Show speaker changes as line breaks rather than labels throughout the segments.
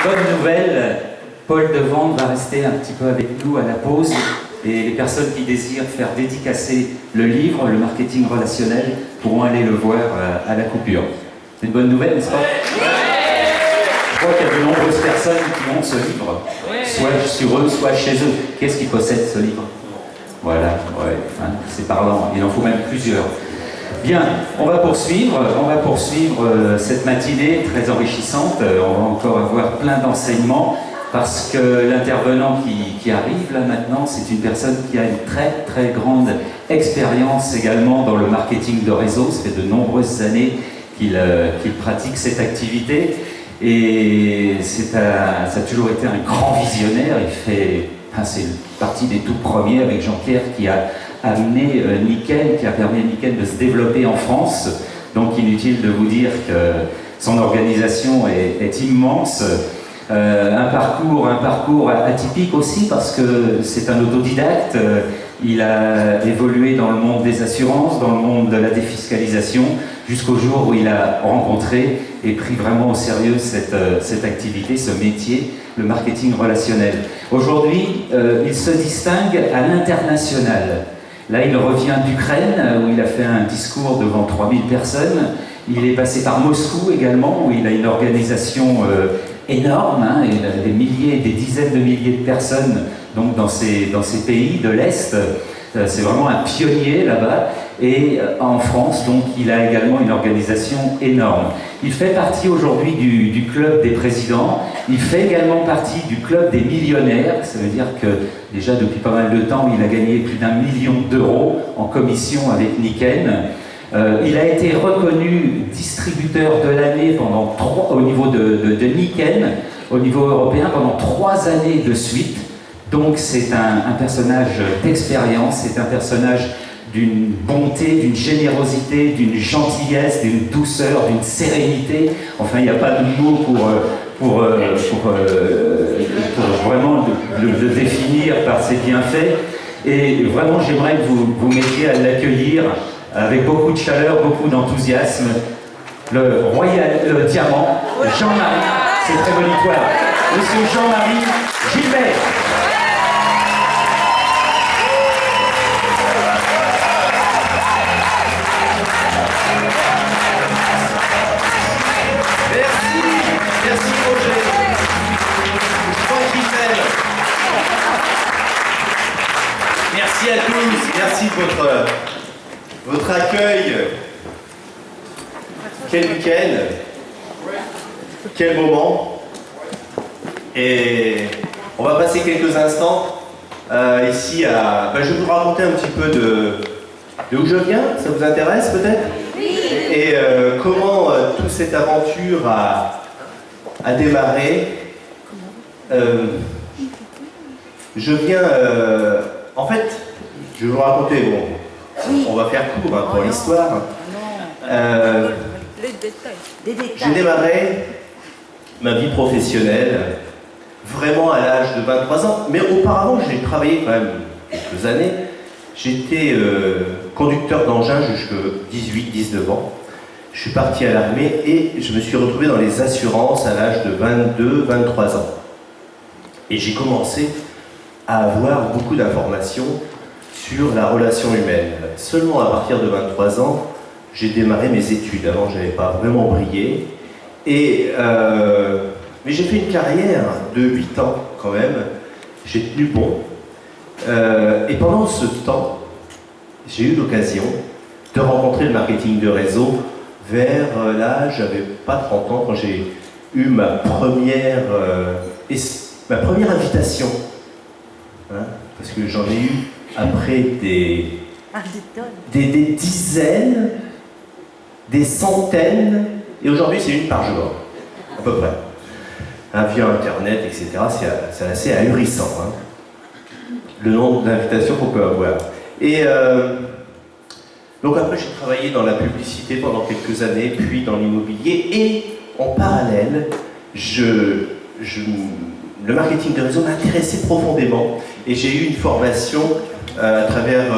bonne nouvelle, Paul Devant va rester un petit peu avec nous à la pause et les personnes qui désirent faire dédicacer le livre, le marketing relationnel, pourront aller le voir à la coupure. C'est une bonne nouvelle, n'est-ce pas? Je crois qu'il y a de nombreuses personnes qui ont ce livre, soit sur eux, soit chez eux. Qu'est-ce qui possède ce livre? Voilà, ouais, hein, c'est parlant, il en faut même plusieurs. Bien, on va poursuivre cette matinée très enrichissante. On va encore avoir plein d'enseignements parce que l'intervenant qui arrive là maintenant, c'est une personne qui a une très très grande expérience également dans le marketing de réseau. Ça fait de nombreuses années qu'il pratique cette activité et ça a toujours été un grand visionnaire. C'est partie des tout premiers avec Jean-Pierre qui a amené Nickel, qui a permis à Nickel de se développer en France. Donc inutile de vous dire que son organisation est immense. Un parcours atypique aussi parce que c'est un autodidacte. Il a évolué dans le monde des assurances, dans le monde de la défiscalisation, jusqu'au jour où il a rencontré et pris vraiment au sérieux cette activité, ce métier, le marketing relationnel. Aujourd'hui, il se distingue à l'international. Là, il revient d'Ukraine, où il a fait un discours devant 3000 personnes. Il est passé par Moscou également, où il a une organisation énorme, hein, et il a des milliers, des dizaines de milliers de personnes donc dans ces pays de l'Est. C'est vraiment un pionnier là-bas. Et en France, donc, il a également une organisation énorme. Il fait partie aujourd'hui du club des présidents. Il fait également partie du club des millionnaires. Ça veut dire que déjà depuis pas mal de temps, il a gagné plus d'1 million d'euros en commission avec Nikken. Il a été reconnu distributeur de l'année au niveau de Nikken, au niveau européen, pendant 3 années de suite. Donc c'est un personnage d'expérience, c'est un personnage d'une bonté, d'une générosité, d'une gentillesse, d'une douceur, d'une sérénité. Enfin, il n'y a pas de mots pour vraiment le définir par ses bienfaits. Et vraiment, j'aimerais que vous mettiez à l'accueillir avec beaucoup de chaleur, beaucoup d'enthousiasme, le diamant, Jean-Marie, c'est prémonitoire, Monsieur Jean-Marie Gilbert.
Merci Roger. Merci à tous, merci de votre accueil. Quel week-end, quel moment. Et on va passer quelques instants ici à... je vais vous raconter un petit peu de où je viens, ça vous intéresse peut-être? Oui. Et comment toute cette aventure a démarré. Je viens... en fait, je vais vous raconter, on va faire court pour l'histoire. J'ai démarré ma vie professionnelle vraiment à l'âge de 23 ans, mais auparavant j'ai travaillé quand même quelques années. J'étais conducteur d'engin jusqu'à 18-19 ans. Je suis parti à l'armée et je me suis retrouvé dans les assurances à l'âge de 22-23 ans. Et j'ai commencé à avoir beaucoup d'informations sur la relation humaine. Seulement à partir de 23 ans, j'ai démarré mes études. Avant, je n'avais pas vraiment brillé. Mais j'ai fait une carrière de 8 ans quand même. J'ai tenu bon. Et pendant ce temps, j'ai eu l'occasion de rencontrer le marketing de réseau vers l'âge, j'avais pas 30 ans, quand j'ai eu ma première invitation. Hein, parce que j'en ai eu après des dizaines, des centaines, et aujourd'hui c'est une par jour, à peu près. Hein, via Internet, etc. C'est assez ahurissant, hein, le nombre d'invitations qu'on peut avoir. Et donc après j'ai travaillé dans la publicité pendant quelques années, puis dans l'immobilier, et en parallèle, le marketing de réseau m'intéressait profondément, et j'ai eu une formation à travers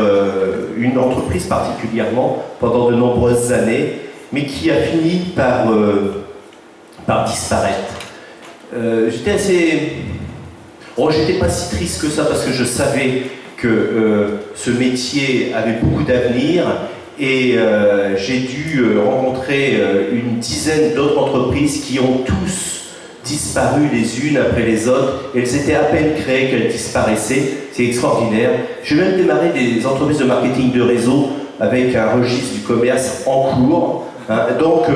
une entreprise particulièrement pendant de nombreuses années, mais qui a fini par disparaître. j'étais assez... Oh, j'étais pas si triste que ça parce que je savais que ce métier avait beaucoup d'avenir et j'ai dû rencontrer une dizaine d'autres entreprises qui ont tous disparu les unes après les autres. Elles étaient à peine créées qu'elles disparaissaient. C'est extraordinaire. J'ai même démarré des entreprises de marketing de réseau avec un registre du commerce en cours. Hein. Donc,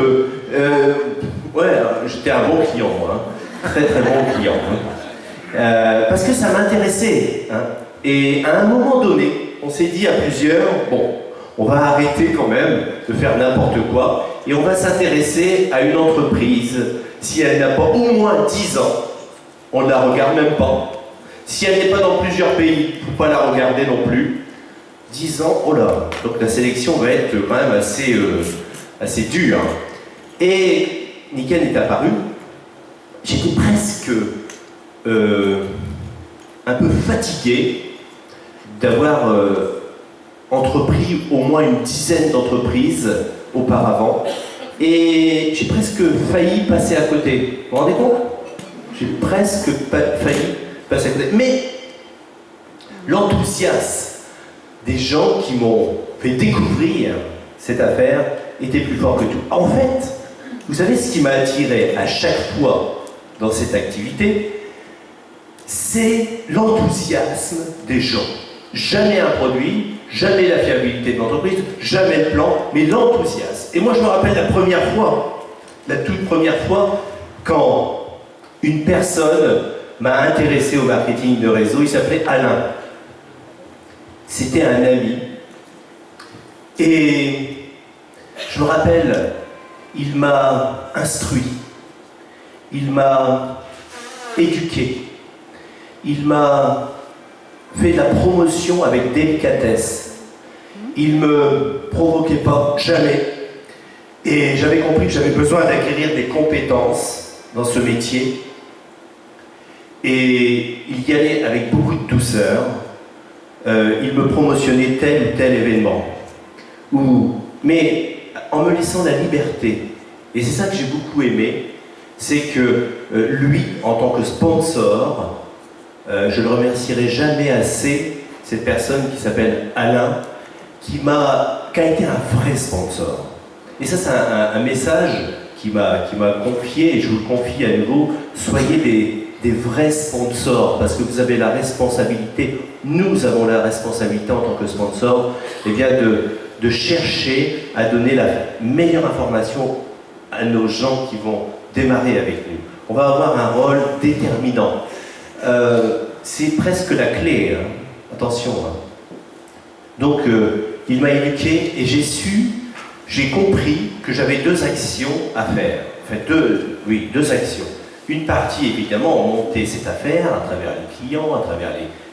ouais, j'étais un bon client, hein. Très très bon client. Hein. Parce que ça m'intéressait. Hein. Et à un moment donné, on s'est dit à plusieurs, bon, on va arrêter quand même de faire n'importe quoi et on va s'intéresser à une entreprise. Si elle n'a pas au moins 10 ans, on ne la regarde même pas. Si elle n'est pas dans plusieurs pays, il ne faut pas la regarder non plus. 10 ans, oh là, donc la sélection va être quand même assez dure. Et Nikken est apparu. J'étais presque un peu fatigué d'avoir entrepris au moins une dizaine d'entreprises auparavant. Et j'ai presque failli passer à côté. Vous vous rendez compte? J'ai presque failli passer à côté. Mais l'enthousiasme des gens qui m'ont fait découvrir cette affaire était plus fort que tout. En fait, vous savez ce qui m'a attiré à chaque fois dans cette activité, c'est l'enthousiasme des gens. Jamais un produit, jamais la fiabilité de l'entreprise, jamais le plan, mais l'enthousiasme. Et moi je me rappelle la toute première fois, quand une personne m'a intéressé au marketing de réseau, il s'appelait Alain. C'était un ami. Et je me rappelle, il m'a instruit, il m'a éduqué, il m'a fait de la promotion avec délicatesse. Il ne me provoquait pas, jamais. Et j'avais compris que j'avais besoin d'acquérir des compétences dans ce métier. Et il y allait avec beaucoup de douceur. Il me promotionnait tel ou tel événement. Mais en me laissant la liberté. Et c'est ça que j'ai beaucoup aimé, c'est que lui, en tant que sponsor, je ne le remercierai jamais assez, cette personne qui s'appelle Alain, qui a été un vrai sponsor. Et ça, c'est un message qui m'a confié, et je vous le confie à nouveau, soyez des vrais sponsors, parce que vous avez la responsabilité, nous avons la responsabilité en tant que sponsor, eh bien de chercher à donner la meilleure information à nos gens qui vont démarrer avec nous. On va avoir un rôle déterminant. C'est presque la clé, hein. Attention. Hein. Donc, il m'a éduqué et j'ai compris que j'avais deux actions à faire. Enfin, deux actions. Une partie, évidemment, monter cette affaire à travers les clients, à travers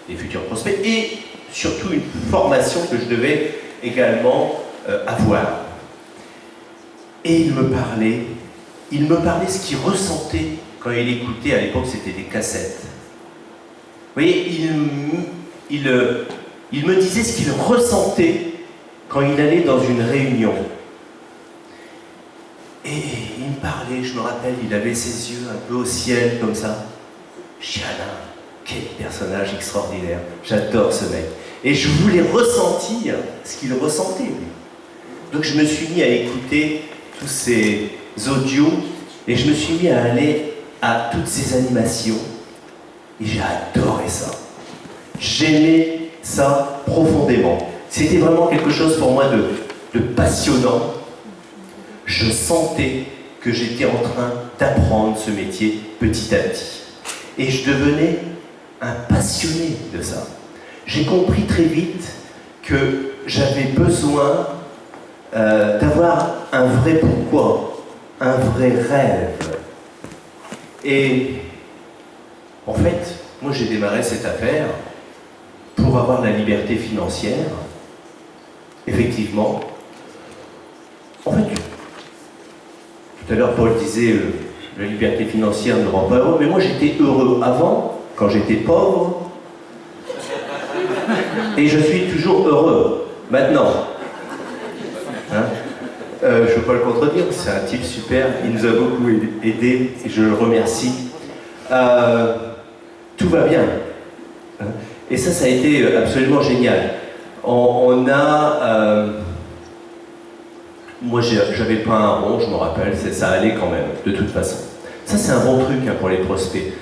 les futurs prospects, et surtout une formation que je devais également avoir. Et il me parlait ce qu'il ressentait quand il écoutait, à l'époque c'était des cassettes. Vous voyez, il me disait ce qu'il ressentait quand il allait dans une réunion. Et il me parlait, je me rappelle, il avait ses yeux un peu au ciel, comme ça. Je dis, Alain, quel personnage extraordinaire, j'adore ce mec. Et je voulais ressentir ce qu'il ressentait, lui. Donc je me suis mis à écouter tous ces audios, et je me suis mis à aller à toutes ces animations. Et j'ai adoré ça. J'aimais ça profondément. C'était vraiment quelque chose pour moi de passionnant. Je sentais que j'étais en train d'apprendre ce métier petit à petit. Et je devenais un passionné de ça. J'ai compris très vite que j'avais besoin d'avoir un vrai pourquoi, un vrai rêve. Et en fait, moi j'ai démarré cette affaire pour avoir la liberté financière. Effectivement. En fait, tout à l'heure Paul disait la liberté financière ne rend pas heureux, mais moi j'étais heureux avant, quand j'étais pauvre, et je suis toujours heureux maintenant. Hein? Je ne veux pas le contredire, c'est un type super, il nous a beaucoup aidés et je le remercie. tout va bien. Et ça a été absolument génial. On a... moi, j'avais pas un rond, je me rappelle, ça allait quand même, de toute façon. Ça, c'est un bon truc pour les prospects.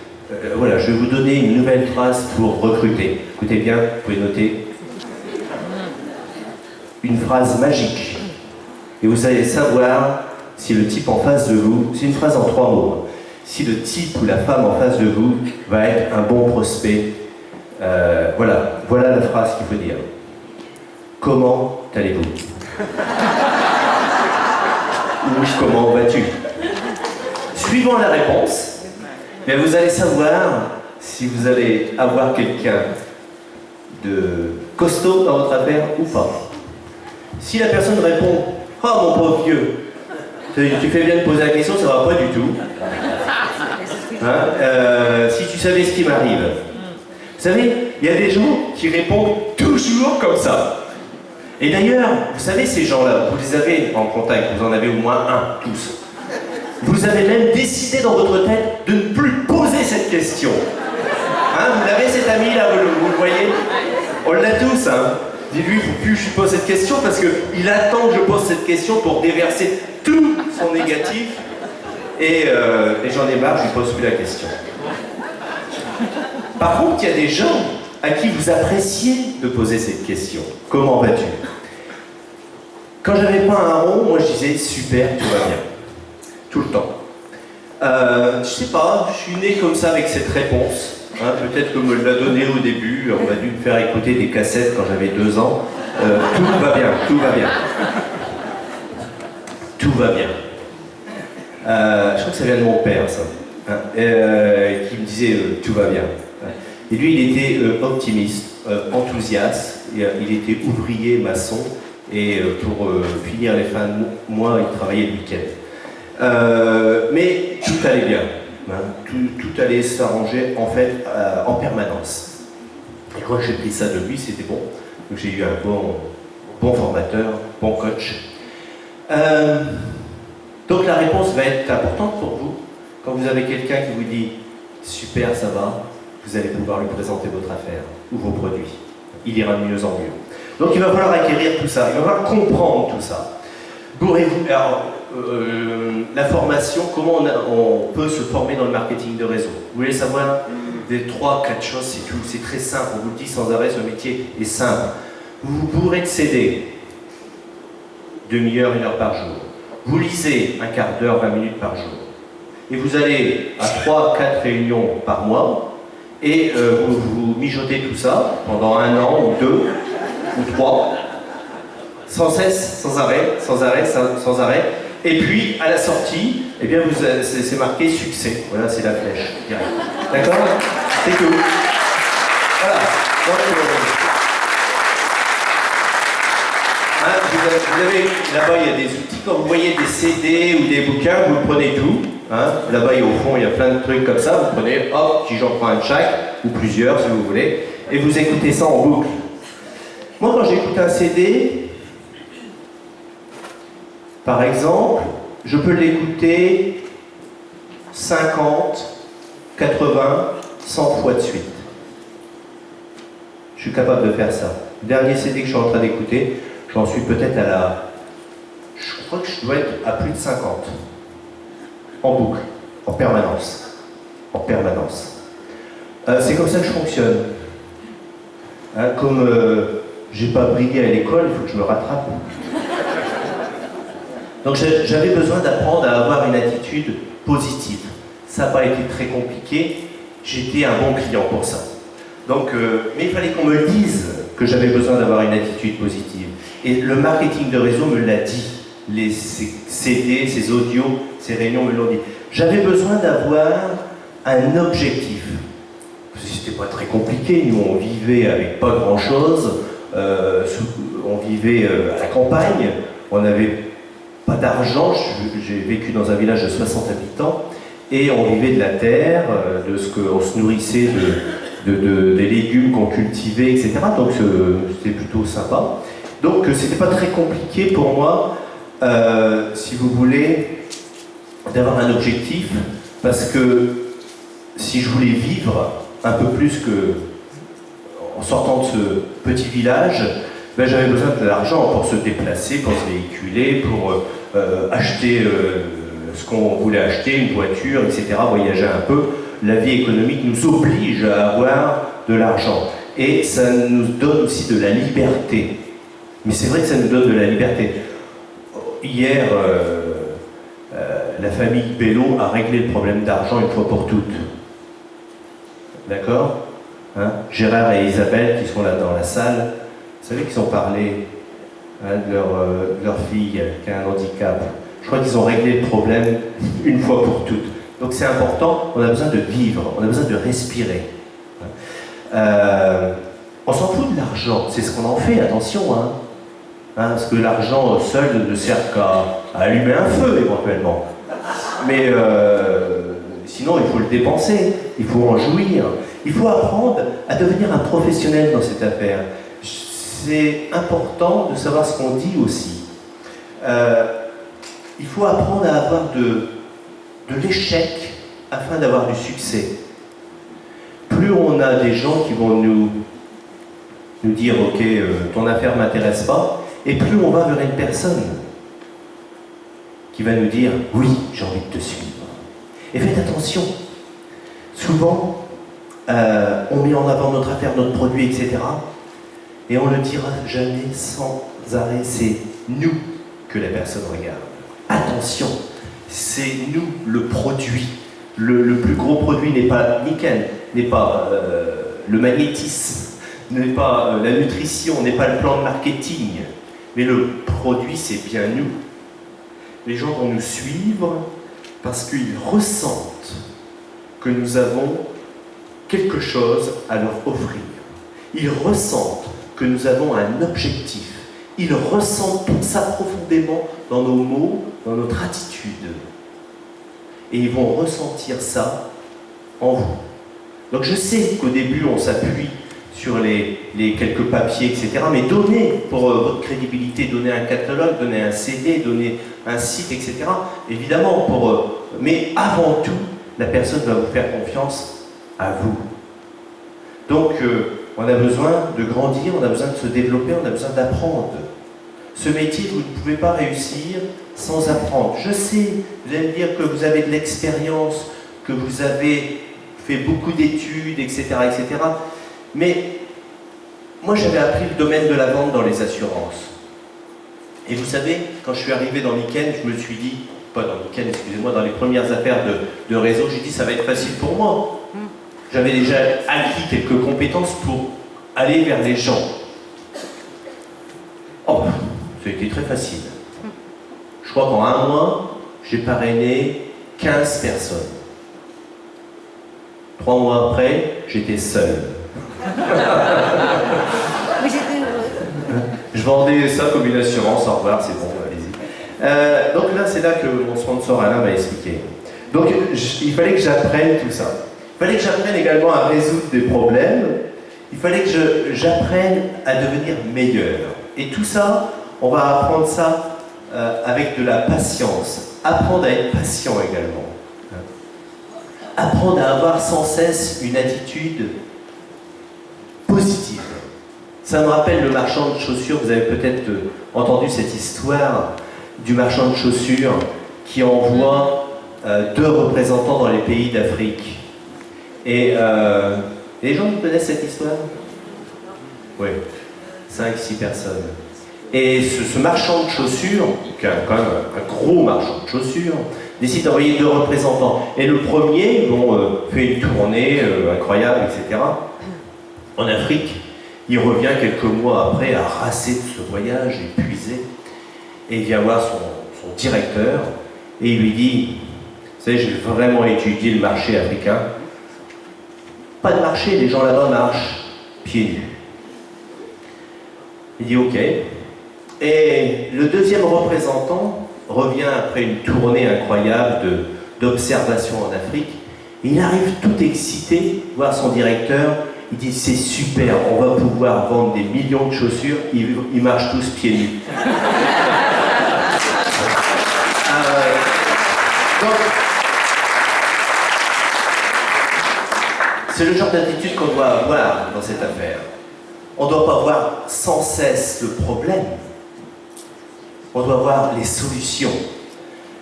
Voilà, je vais vous donner une nouvelle phrase pour recruter. Écoutez bien, vous pouvez noter. Une phrase magique. Et vous allez savoir si le type en face de vous, c'est une phrase en 3 mots, si le type ou la femme en face de vous va être un bon prospect. Voilà la phrase qu'il faut dire. Comment allez-vous? Ou comment vas-tu? Suivant la réponse, mais vous allez savoir si vous allez avoir quelqu'un de costaud dans votre affaire ou pas. Si la personne répond « Oh mon pauvre vieux, tu fais bien de poser la question, ça va pas du tout. » Si tu savais ce qui m'arrive. Vous savez, il y a des gens qui répondent toujours comme ça. Et d'ailleurs, vous savez, ces gens-là, vous les avez en contact, vous en avez au moins un, tous. Vous avez même décidé dans votre tête de ne plus poser cette question. Vous l'avez cet ami-là, vous le voyez? On l'a tous, Dis-lui, il ne faut plus que je pose cette question parce qu'il attend que je pose cette question pour déverser tout son négatif. Et j'en ai marre, je ne pose plus la question. Par contre, il y a des gens à qui vous appréciez de poser cette question. Comment vas-tu? Quand j'avais pas un rond, moi je disais super, tout va bien. Tout le temps. Je sais pas, je suis né comme ça avec cette réponse. Peut-être que me l'a donné au début, on a dû me faire écouter des cassettes quand j'avais 2 ans. Tout va bien, tout va bien. Tout va bien. Je crois que ça vient de mon père, ça. Qui me disait tout va bien. Et lui, il était optimiste, enthousiaste, il était ouvrier, maçon, et pour finir les fins de mois, il travaillait le week-end. Mais tout allait bien. Tout allait s'arranger en fait en permanence. Et quand j'ai pris ça de lui, c'était bon. Donc j'ai eu un bon formateur, bon coach. Donc la réponse va être importante pour vous. Quand vous avez quelqu'un qui vous dit « super, ça va », vous allez pouvoir lui présenter votre affaire ou vos produits. Il ira de mieux en mieux. Donc il va falloir acquérir tout ça, il va falloir comprendre tout ça. Bourrez-vous. Alors, la formation, comment on peut se former dans le marketing de réseau? Vous voulez savoir des 3-4 choses, c'est tout, c'est très simple, on vous le dit sans arrêt, ce métier est simple. Vous vous bourrez de CD, demi-heure, 1 heure par jour. Vous lisez 1/4 d'heure, 20 minutes par jour. Et vous allez à 3-4 réunions par mois, et vous mijotez tout ça pendant 1 an, ou 2, ou 3, sans cesse, sans arrêt. Et puis, à la sortie, eh bien, c'est marqué succès. Voilà, c'est la flèche. D'accord? C'est tout. Voilà. Donc, vous avez, là-bas, il y a des outils. Quand vous voyez des CD ou des bouquins, vous prenez tout. Là-bas, au fond, il y a plein de trucs comme ça. Vous prenez, hop, j'en prends un de chaque, ou plusieurs, si vous voulez. Et vous écoutez ça en boucle. Moi, quand j'écoute un CD, par exemple, je peux l'écouter 50, 80, 100 fois de suite. Je suis capable de faire ça. Le dernier CD que je suis en train d'écouter, j'en suis peut-être à la... Je crois que je dois être à plus de 50. En boucle, en permanence. En permanence. C'est comme ça que je fonctionne. Comme j'ai pas brillé à l'école, il faut que je me rattrape. Donc j'avais besoin d'apprendre à avoir une attitude positive. Ça n'a pas été très compliqué, j'étais un bon client pour ça. Donc, mais il fallait qu'on me le dise que j'avais besoin d'avoir une attitude positive. Et le marketing de réseau me l'a dit. Ces CD, ces audios, ces réunions me l'ont dit. J'avais besoin d'avoir un objectif. C'était pas très compliqué, nous on vivait avec pas grand chose, on vivait à la campagne, on n'avait pas d'argent, j'ai vécu dans un village de 60 habitants, et on vivait de la terre, de ce qu'on se nourrissait des légumes qu'on cultivait, etc. Donc c'était plutôt sympa. Donc c'était pas très compliqué pour moi, si vous voulez, d'avoir un objectif, parce que si je voulais vivre un peu plus que en sortant de ce petit village, ben, j'avais besoin de l'argent pour se déplacer, pour se véhiculer, pour acheter ce qu'on voulait acheter, une voiture, etc., voyager un peu. La vie économique nous oblige à avoir de l'argent. Et ça nous donne aussi de la liberté. Mais c'est vrai que ça nous donne de la liberté. Hier, la famille Bello a réglé le problème d'argent une fois pour toutes. D'accord, hein? Gérard et Isabelle, qui sont là dans la salle, vous savez qu'ils ont parlé, hein, de leur fille qui a un handicap. Je crois qu'ils ont réglé le problème une fois pour toutes. Donc c'est important, on a besoin de vivre, on a besoin de respirer. On s'en fout de l'argent, c'est ce qu'on en fait, attention. Hein, parce que l'argent seul ne sert qu'à allumer un feu éventuellement. Mais sinon, il faut le dépenser, il faut en jouir. Il faut apprendre à devenir un professionnel dans cette affaire. C'est important de savoir ce qu'on dit aussi. Il faut apprendre à avoir de l'échec afin d'avoir du succès. Plus on a des gens qui vont nous dire « Ok, ton affaire ne m'intéresse pas », et plus on va vers une personne qui va nous dire « Oui, j'ai envie de te suivre ». Et faites attention, souvent, on met en avant notre affaire, notre produit, etc. Et on ne le dira jamais sans arrêt, c'est nous que la personne regarde. Attention, c'est nous le produit. Le plus gros produit n'est pas nickel, n'est pas le magnétisme, n'est pas la nutrition, n'est pas le plan de marketing. Mais le produit, c'est bien nous. Les gens vont nous suivre parce qu'ils ressentent que nous avons quelque chose à leur offrir. Ils ressentent que nous avons un objectif. Ils ressentent tout ça profondément dans nos mots, dans notre attitude. Et ils vont ressentir ça en vous. Donc je sais qu'au début, on s'appuie sur les quelques papiers, etc. Mais donnez, pour votre crédibilité, donnez un catalogue, donnez un CD, donnez un site, etc. Évidemment, mais avant tout, la personne va vous faire confiance à vous. Donc, on a besoin de grandir, on a besoin de se développer, on a besoin d'apprendre. Ce métier, vous ne pouvez pas réussir sans apprendre. Je sais, vous allez me dire que vous avez de l'expérience, que vous avez fait beaucoup d'études, etc., etc. Mais moi, j'avais appris le domaine de la vente dans les assurances. Et vous savez, quand je suis arrivé dans Miken, je me suis dit, pas dans Miken, excusez-moi, dans les premières affaires de réseau, j'ai dit, ça va être facile pour moi. J'avais déjà acquis quelques compétences pour aller vers les gens. Oh, ça a été très facile. Je crois qu'en un mois, j'ai parrainé 15 personnes. 3 mois après, j'étais seul. Je vendais ça comme une assurance, au revoir, c'est bon, allez-y. Donc là, c'est là que mon sponsor Alain m'a expliqué. Donc il fallait que j'apprenne tout ça. Il fallait que j'apprenne également à résoudre des problèmes. Il fallait que j'apprenne à devenir meilleur. Et tout ça, on va apprendre ça avec de la patience. Apprendre à être patient également. Apprendre à avoir sans cesse une attitude positive. Ça me rappelle le marchand de chaussures. Vous avez peut-être entendu cette histoire du marchand de chaussures qui envoie 2 représentants dans les pays d'Afrique. Et les gens connaissent cette histoire? Oui, 5-6 personnes. Et ce marchand de chaussures, qui est quand même un gros marchand de chaussures, décide d'envoyer 2 représentants. Et le premier, fait une tournée incroyable, etc. En Afrique. Il revient quelques mois après, harassé de ce voyage, épuisé. Et il vient voir son directeur et il lui dit, vous savez, j'ai vraiment étudié le marché africain. Pas de marché, les gens là-bas marchent pieds nus. Il dit ok. Et le deuxième représentant revient après une tournée incroyable d'observation en Afrique. Il arrive tout excité voir son directeur. Il dit c'est super, on va pouvoir vendre des millions de chaussures. Ils marchent tous pieds nus. Donc, C'est le genre d'attitude qu'on doit avoir dans cette affaire. On ne doit pas voir sans cesse le problème. On doit voir les solutions.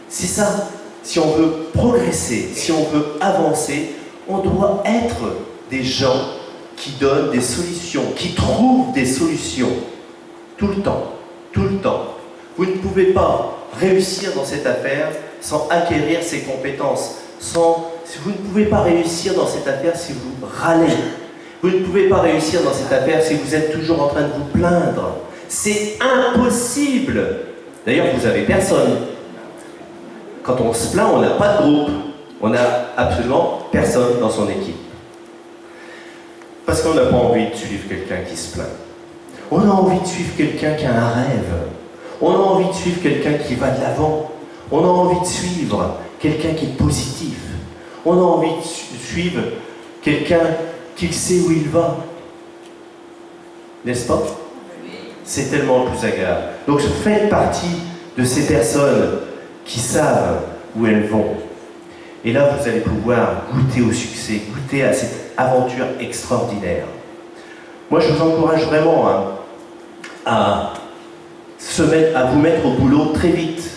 C'est ça. Si on veut progresser, si on veut avancer, on doit être des gens qui donnent des solutions, qui trouvent des solutions. Tout le temps. Tout le temps. Vous ne pouvez pas réussir dans cette affaire sans acquérir ces compétences. Vous ne pouvez pas réussir dans cette affaire si vous râlez. Vous ne pouvez pas réussir dans cette affaire si vous êtes toujours en train de vous plaindre. C'est impossible. D'ailleurs, vous n'avez personne. Quand on se plaint, on n'a pas de groupe. On n'a absolument personne dans son équipe. Parce qu'on n'a pas envie de suivre quelqu'un qui se plaint. On a envie de suivre quelqu'un qui a un rêve. On a envie de suivre quelqu'un qui va de l'avant. On a envie de suivre quelqu'un qui est positif. On a envie de suivre quelqu'un qui sait où il va. N'est-ce pas? C'est tellement plus agréable. Donc faites partie de ces personnes qui savent où elles vont. Et là, vous allez pouvoir goûter au succès, goûter à cette aventure extraordinaire. Moi, je vous encourage vraiment à vous mettre au boulot très vite.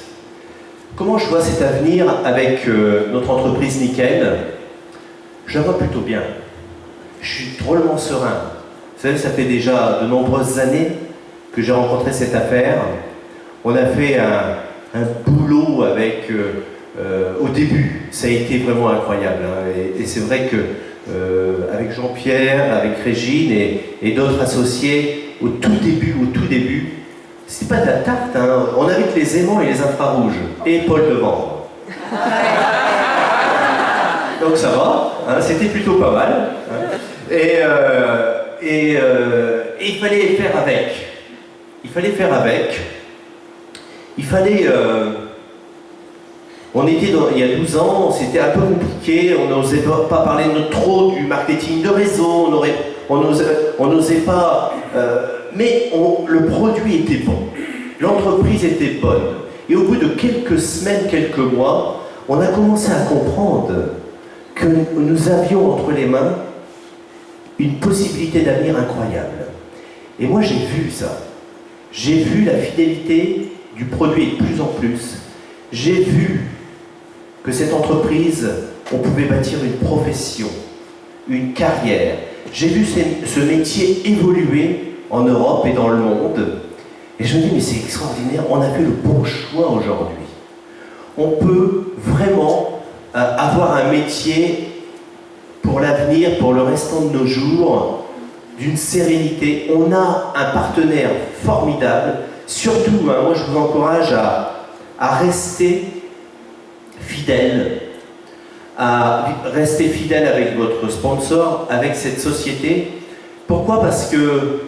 Comment je vois cet avenir avec notre entreprise Nickel? Je la vois plutôt bien. Je suis drôlement serein. Vous savez, ça fait déjà de nombreuses années que j'ai rencontré cette affaire. On a fait un boulot avec... au début, ça a été vraiment incroyable. Hein, et c'est vrai que avec Jean-Pierre, avec Régine et d'autres associés, au tout début, c'était pas de la tarte, hein, on avait que les aimants et les infrarouges, et Paul Devant. Donc ça va, hein, c'était plutôt pas mal. Hein, et il fallait faire avec. On était il y a 12 ans, c'était un peu compliqué, on n'osait pas parler trop du marketing de réseau, on n'osait pas... mais le produit était bon, l'entreprise était bonne. Et au bout de quelques semaines, quelques mois, on a commencé à comprendre que nous avions entre les mains une possibilité d'avenir incroyable. Et moi j'ai vu ça. J'ai vu la fidélité du produit de plus en plus. J'ai vu que cette entreprise, on pouvait bâtir une profession, une carrière. J'ai vu ce métier évoluer en Europe et dans le monde. Et je me dis, mais c'est extraordinaire, on a fait le bon choix aujourd'hui. On peut vraiment avoir un métier pour l'avenir, pour le restant de nos jours, d'une sérénité. On a un partenaire formidable. Surtout, hein, moi je vous encourage à rester fidèle, avec votre sponsor, avec cette société. Pourquoi? Parce que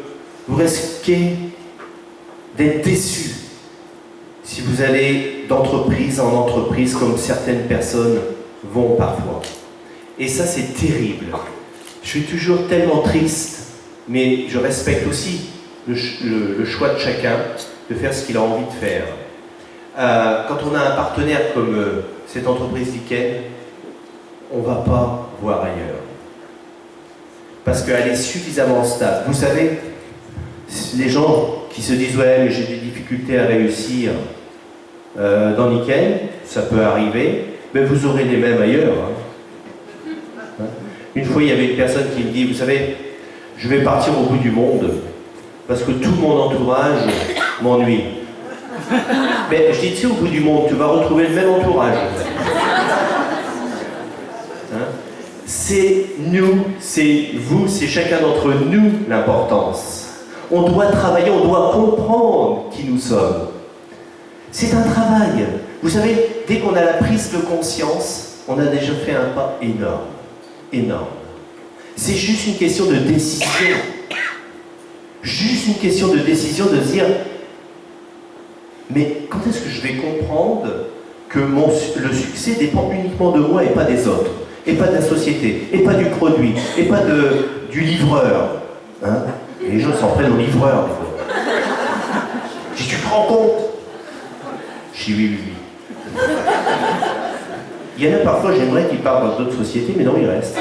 vous risquez d'être déçu si vous allez d'entreprise en entreprise comme certaines personnes vont parfois. Et ça, c'est terrible. Je suis toujours tellement triste, mais je respecte aussi le choix de chacun de faire ce qu'il a envie de faire. Quand on a un partenaire comme cette entreprise Nickel, on ne va pas voir ailleurs. Parce qu'elle est suffisamment stable. Vous savez, les gens qui se disent « Ouais, mais j'ai des difficultés à réussir dans Nickel », ça peut arriver, mais vous aurez les mêmes ailleurs. Hein. Une fois, il y avait une personne qui me dit « Vous savez, je vais partir au bout du monde, parce que tout mon entourage m'ennuie. » Mais je dis, tu sais, au bout du monde, tu vas retrouver le même entourage. Hein? C'est nous, c'est vous, c'est chacun d'entre nous l'importance. On doit travailler, on doit comprendre qui nous sommes. C'est un travail. Vous savez, dès qu'on a la prise de conscience, on a déjà fait un pas énorme. Énorme. C'est juste une question de décision. Juste une question de décision de se dire, mais quand est-ce que je vais comprendre que le succès dépend uniquement de moi et pas des autres, et pas de la société, et pas du produit, et pas du livreur, hein? Et les gens s'en prennent au livreur, des fois. Je dis, tu te rends compte? Je dis, oui. Il y en a parfois, j'aimerais qu'ils partent dans d'autres sociétés, mais non, ils restent.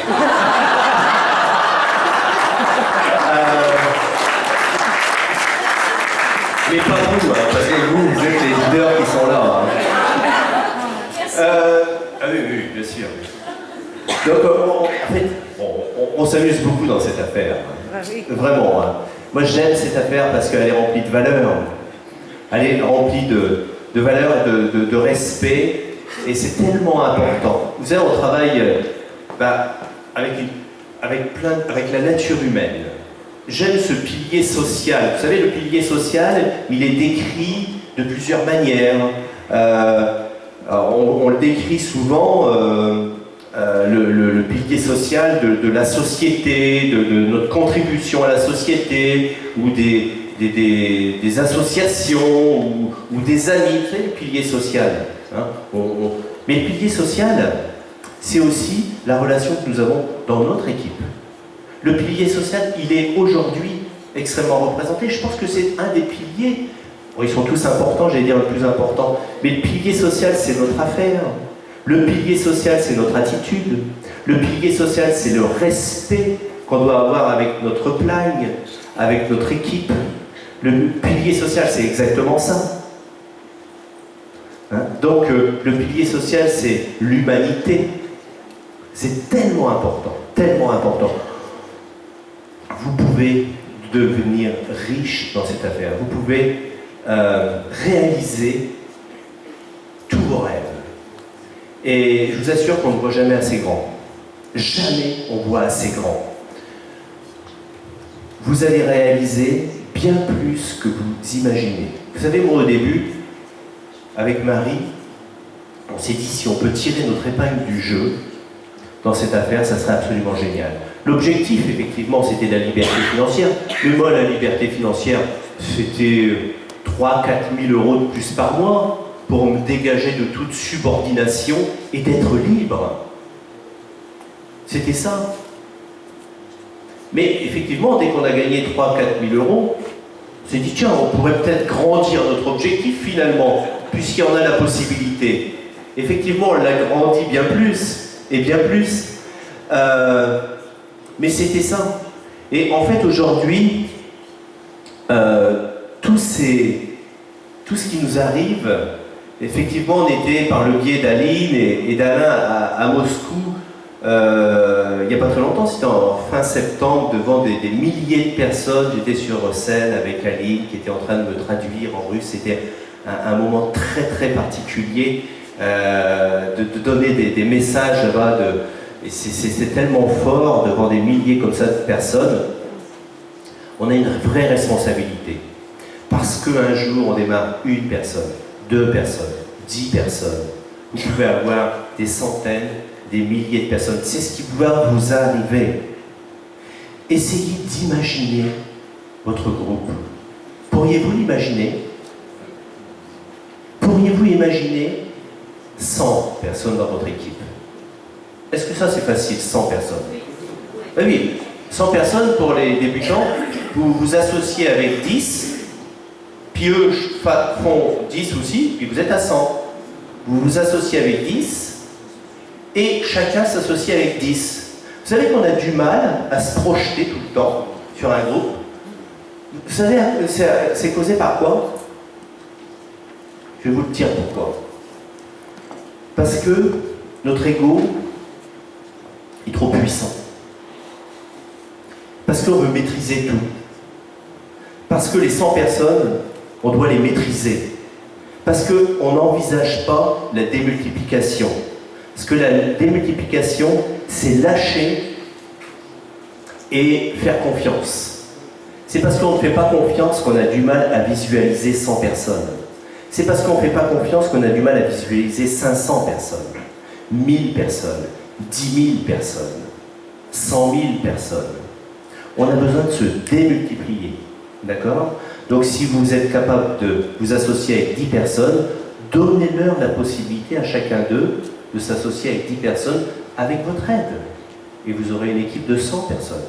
Mais pas vous, hein, parce que vous êtes les leaders qui sont là. Hein. Ah oui, oui, bien sûr. Donc, en fait, on s'amuse beaucoup dans cette affaire.
Ah oui.
Vraiment. Hein. Moi, j'aime cette affaire parce qu'elle est remplie de valeurs. Elle est remplie de valeurs, de respect. Et c'est tellement important. Vous savez, on travaille avec la nature humaine. J'aime ce pilier social. Vous savez, le pilier social, il est décrit de plusieurs manières. On le décrit souvent, le pilier social de la société, de notre contribution à la société, ou des associations, ou des amis. Vous savez, le pilier social. Hein, mais le pilier social, c'est aussi la relation que nous avons dans notre équipe. Le pilier social, il est aujourd'hui extrêmement représenté. Je pense que c'est un des piliers. Bon, ils sont tous importants, j'allais dire le plus important. Mais le pilier social, c'est notre affaire. Le pilier social, c'est notre attitude. Le pilier social, c'est le respect qu'on doit avoir avec notre plagne, avec notre équipe. Le pilier social, c'est exactement ça. Hein? Donc, le pilier social, c'est l'humanité. C'est tellement important, tellement important. Vous pouvez devenir riche dans cette affaire. Vous pouvez réaliser tous vos rêves. Et je vous assure qu'on ne voit jamais assez grand. Jamais on voit assez grand. Vous allez réaliser bien plus que vous imaginez. Vous savez, moi au début, avec Marie, on s'est dit si on peut tirer notre épingle du jeu dans cette affaire, ça serait absolument génial. L'objectif, effectivement, c'était la liberté financière. Mais moi, la liberté financière, c'était 3 000 à 4 000 euros de plus par mois pour me dégager de toute subordination et d'être libre. C'était ça. Mais effectivement, dès qu'on a gagné 3 000 à 4 000 euros, on s'est dit, tiens, on pourrait peut-être grandir notre objectif finalement, puisqu'il y en a la possibilité. Effectivement, on l'a grandi bien plus, et bien plus. Mais c'était ça. Et en fait, aujourd'hui, tout ce qui nous arrive, effectivement, on était par le biais d'Aline et d'Alain à Moscou, il n'y a pas très longtemps, c'était en fin septembre, devant des milliers de personnes. J'étais sur scène avec Aline, qui était en train de me traduire en russe. C'était un moment très très particulier, de donner des messages là-bas. Et c'est tellement fort devant des milliers comme ça de personnes. On a une vraie responsabilité. Parce qu'un jour, on démarre une personne, 2 personnes, 10 personnes. Vous pouvez avoir des centaines, des milliers de personnes. C'est ce qui va vous arriver. Essayez d'imaginer votre groupe. Pourriez-vous l'imaginer? Pourriez-vous imaginer 100 personnes dans votre équipe? Est-ce que ça c'est facile, 100 personnes? Oui, 100 personnes pour les débutants, vous vous associez avec 10, puis eux font 10 aussi, puis vous êtes à 100. Vous vous associez avec 10, et chacun s'associe avec 10. Vous savez qu'on a du mal à se projeter tout le temps sur un groupe. Vous savez, c'est causé par quoi? Je vais vous le dire pourquoi. Parce que notre ego est trop puissant. Parce qu'on veut maîtriser tout. Parce que les 100 personnes, on doit les maîtriser. Parce qu'on n'envisage pas la démultiplication. Parce que la démultiplication, c'est lâcher et faire confiance. C'est parce qu'on ne fait pas confiance qu'on a du mal à visualiser 100 personnes. C'est parce qu'on ne fait pas confiance qu'on a du mal à visualiser 500 personnes, 1000 personnes, 10 000 personnes, 100 000 personnes. On a besoin de se démultiplier. D'accord? Donc si vous êtes capable de vous associer avec 10 personnes, donnez-leur la possibilité à chacun d'eux de s'associer avec 10 personnes avec votre aide. Et vous aurez une équipe de 100 personnes.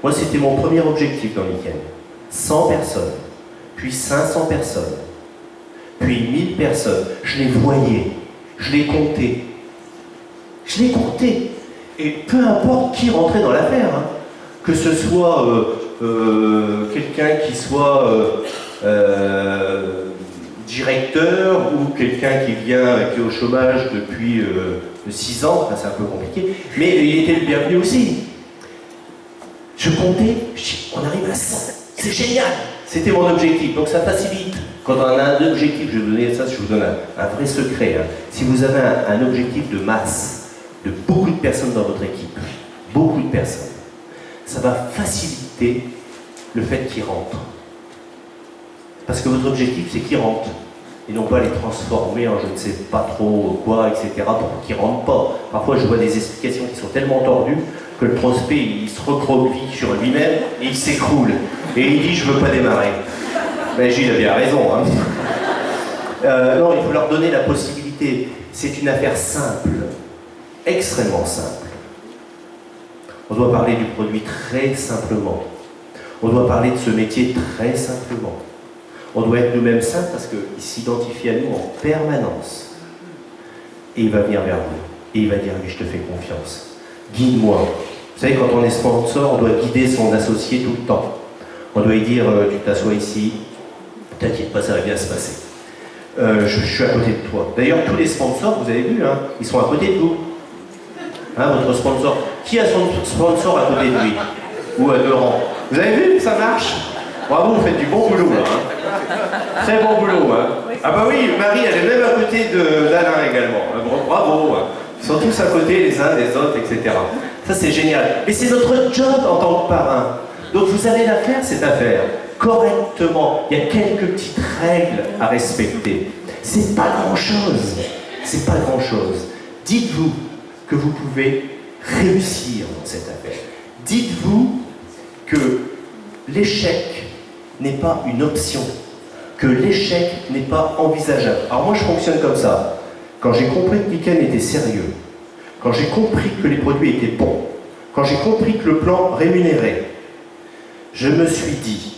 Moi, c'était mon premier objectif dans l'ICANN. 100 personnes, puis 500 personnes, puis 1000 personnes. Je les voyais, je les comptais. Je les comptais. Et peu importe qui rentrait dans l'affaire, hein, que ce soit quelqu'un qui soit directeur ou quelqu'un qui est au chômage depuis 6 ans, enfin, c'est un peu compliqué, mais il était le bienvenu aussi. Je comptais, on arrive à 100, c'est génial, c'était mon objectif, donc ça facilite. Quand on a un objectif, je vais vous donner ça, je vous donne un vrai secret. Hein. Si vous avez un objectif de masse, de beaucoup de personnes dans votre équipe, beaucoup de personnes, ça va faciliter le fait qu'ils rentrent. Parce que votre objectif, c'est qu'ils rentrent. Et non pas les transformer en je ne sais pas trop quoi, etc. pour qu'ils ne rentrent pas. Parfois, je vois des explications qui sont tellement tordues que le prospect, il se recroqueville sur lui-même et il s'écroule. Et il dit, je ne veux pas démarrer. Ben, Gilles a bien raison. Hein. Non, il faut leur donner la possibilité. C'est une affaire simple, extrêmement simple. On doit parler du produit très simplement. On doit parler de ce métier très simplement. On doit être nous-mêmes simples parce qu'il s'identifie à nous en permanence. Et il va venir vers vous. Et il va dire, oui, je te fais confiance. Guide-moi. Vous savez, quand on est sponsor, on doit guider son associé tout le temps. On doit lui dire, tu t'assois ici, t'inquiète pas, ça va bien se passer. Je suis à côté de toi. D'ailleurs, tous les sponsors, vous avez vu, hein, ils sont à côté de vous. Hein, votre sponsor. Qui a son sponsor à côté de lui? Ou à 2 rangs? Vous avez vu, ça marche? Bravo, vous faites du bon boulot, là. Hein. Très bon boulot, hein. Ah bah oui, Marie, elle est même à côté d'Alain également. Bravo, hein. Ils sont tous à côté les uns des autres, etc. Ça, c'est génial. Mais c'est notre job en tant que parrain. Donc vous allez la faire, cette affaire, correctement. Il y a quelques petites règles à respecter. C'est pas grand-chose. C'est pas grand-chose. Dites-vous que vous pouvez réussir dans cette affaire. Dites-vous que l'échec n'est pas une option, que l'échec n'est pas envisageable. Alors moi je fonctionne comme ça. Quand j'ai compris que Niken était sérieux, quand j'ai compris que les produits étaient bons, quand j'ai compris que le plan rémunérait, je me suis dit,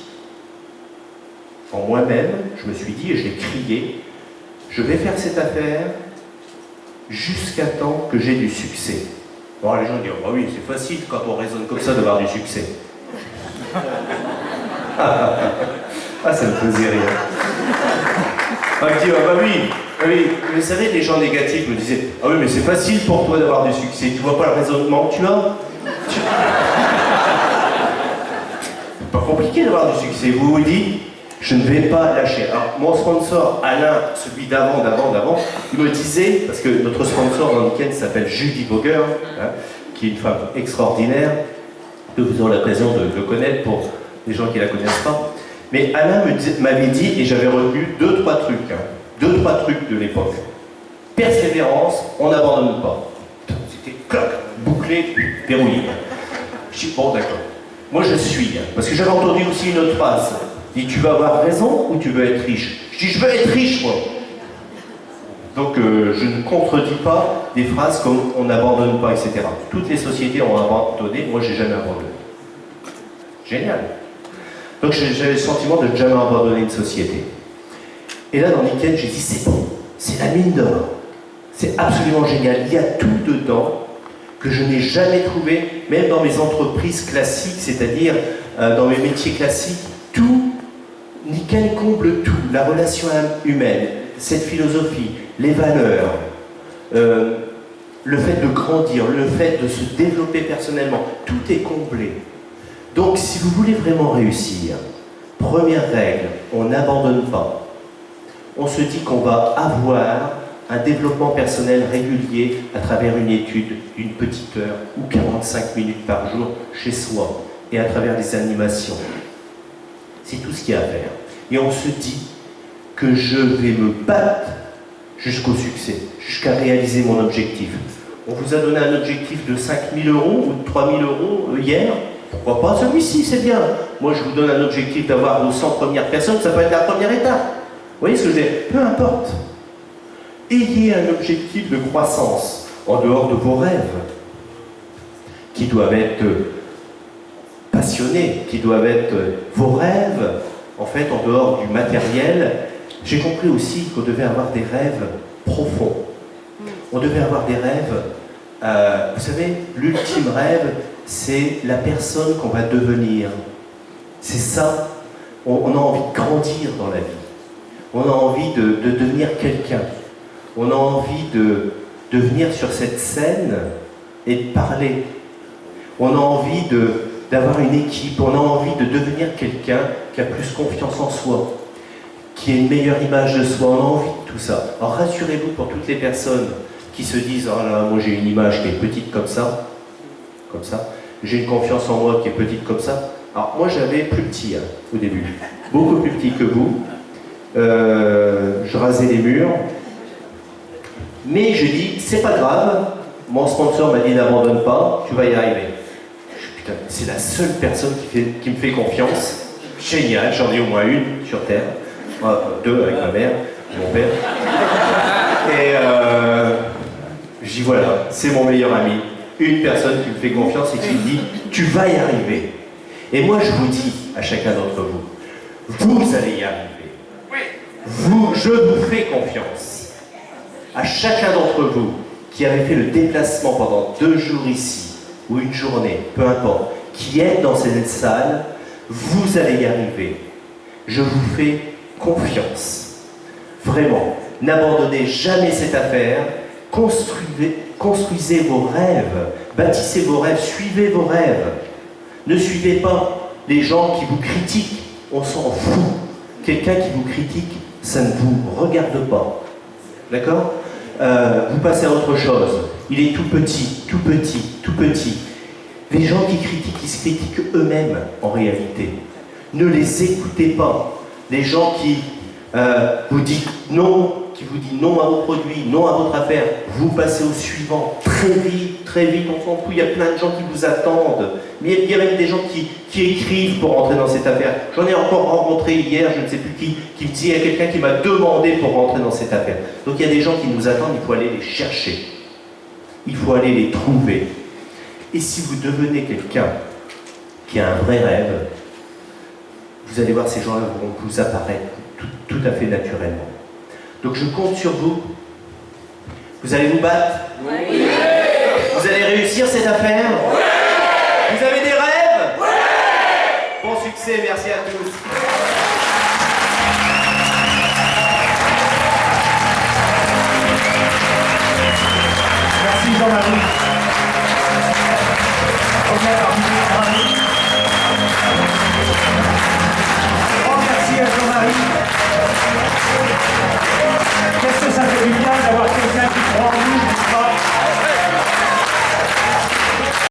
en moi-même, je me suis dit et je l'ai crié, je vais faire cette affaire jusqu'à temps que j'ai du succès. Bon, les gens disent, oh, bah oui, c'est facile quand on raisonne comme ça d'avoir du succès. Ah, ça me faisait rire. Ah, je dis, ah bah oui, vous savez, les gens négatifs me disaient, ah oui, mais c'est facile pour toi d'avoir du succès, tu vois pas le raisonnement que tu as? C'est pas compliqué d'avoir du succès, vous vous dites, je ne vais pas lâcher. Alors, mon sponsor, Alain, celui d'avant, il me disait, parce que notre sponsor dans le week-end s'appelle Judy Boger, hein, qui est une femme extraordinaire, que vous aurez l'occasion de le connaître pour les gens qui ne la connaissent pas. Mais Alain m'avait dit, et j'avais retenu 2-3 trucs, hein, 2-3 trucs de l'époque. Persévérance, on n'abandonne pas. C'était clac, bouclé, verrouillé. Je dis, bon, d'accord. Moi, je suis, hein, parce que j'avais entendu aussi une autre phrase. Il dit, tu vas avoir raison ou tu veux être riche? Je dis, je veux être riche, moi. Donc, je ne contredis pas des phrases comme on n'abandonne pas, etc. Toutes les sociétés ont abandonné, moi, j'ai jamais abandonné. Génial. Donc, j'avais le sentiment de ne jamais abandonner une société. Et là, dans Niken, j'ai dit, c'est bon, c'est la mine d'or. C'est absolument génial. Il y a tout dedans que je n'ai jamais trouvé, même dans mes entreprises classiques, c'est-à-dire dans mes métiers classiques, tout. Niken comble tout, la relation humaine, cette philosophie, les valeurs, le fait de grandir, le fait de se développer personnellement, tout est comblé. Donc si vous voulez vraiment réussir, première règle, on n'abandonne pas. On se dit qu'on va avoir un développement personnel régulier à travers une étude d'une petite heure ou 45 minutes par jour chez soi et à travers des animations. C'est tout ce qu'il y a à faire. Et on se dit que je vais me battre jusqu'au succès, jusqu'à réaliser mon objectif. On vous a donné un objectif de 5 000 € ou de 3 000 € hier. Pourquoi pas celui-ci, c'est bien. Moi, je vous donne un objectif d'avoir vos 100 premières personnes, ça peut être la première étape. Vous voyez ce que je veux dire? Peu importe. Ayez un objectif de croissance en dehors de vos rêves, qui doivent être passionnés, qui doivent être vos rêves, en fait, en dehors du matériel. J'ai compris aussi qu'on devait avoir des rêves profonds. On devait avoir des rêves Vous savez, l'ultime rêve, c'est la personne qu'on va devenir. C'est ça. On a envie de grandir dans la vie. On a envie de devenir quelqu'un. On a envie de venir sur cette scène et de parler. On a envie d'avoir une équipe. On a envie de devenir quelqu'un qui a plus confiance en soi, qui a une meilleure image de soi. On a envie de tout ça. Alors rassurez-vous pour toutes les personnes qui se disent « Oh là, moi j'ai une image qui est petite comme ça. J'ai une confiance en moi qui est petite comme ça. » Alors moi j'avais plus petit au début, beaucoup plus petit que vous. Je rasais les murs. Mais je dis, c'est pas grave, mon sponsor m'a dit n'abandonne pas, tu vas y arriver. Putain, c'est la seule personne qui me fait confiance. Génial, j'en ai au moins une sur Terre. Deux avec ma mère, mon père. Et je dis voilà, c'est mon meilleur ami. Une personne qui me fait confiance et qui me dit, tu vas y arriver. Et moi je vous dis à chacun d'entre vous, vous allez y arriver. Je vous fais confiance. À chacun d'entre vous qui avez fait le déplacement pendant 2 jours ici, ou une journée, peu importe, qui est dans cette salle, vous allez y arriver. Je vous fais confiance. Vraiment, n'abandonnez jamais cette affaire, construisez vos rêves, bâtissez vos rêves, suivez vos rêves. Ne suivez pas les gens qui vous critiquent, on s'en fout. Quelqu'un qui vous critique, ça ne vous regarde pas. D'accord ? Vous passez à autre chose. Il est tout petit, tout petit, tout petit. Les gens qui critiquent, ils se critiquent eux-mêmes en réalité. Ne les écoutez pas. Les gens qui vous disent non, qui vous disent non à vos produits, non à votre affaire, vous passez au suivant. Très vite, on s'en fout. Il y a plein de gens qui vous attendent. Mais il y a même des gens qui écrivent pour rentrer dans cette affaire. J'en ai encore rencontré hier, je ne sais plus qui me disait, il y a quelqu'un qui m'a demandé pour rentrer dans cette affaire. Donc il y a des gens qui nous attendent, il faut aller les chercher. Il faut aller les trouver. Et si vous devenez quelqu'un qui a un vrai rêve, vous allez voir ces gens-là vont vous apparaître tout à fait naturellement. Donc je compte sur vous. Vous allez vous battre ? Oui. Vous allez réussir cette affaire ? Oui. Vous avez des rêves ? Oui. Bon succès, merci à tous.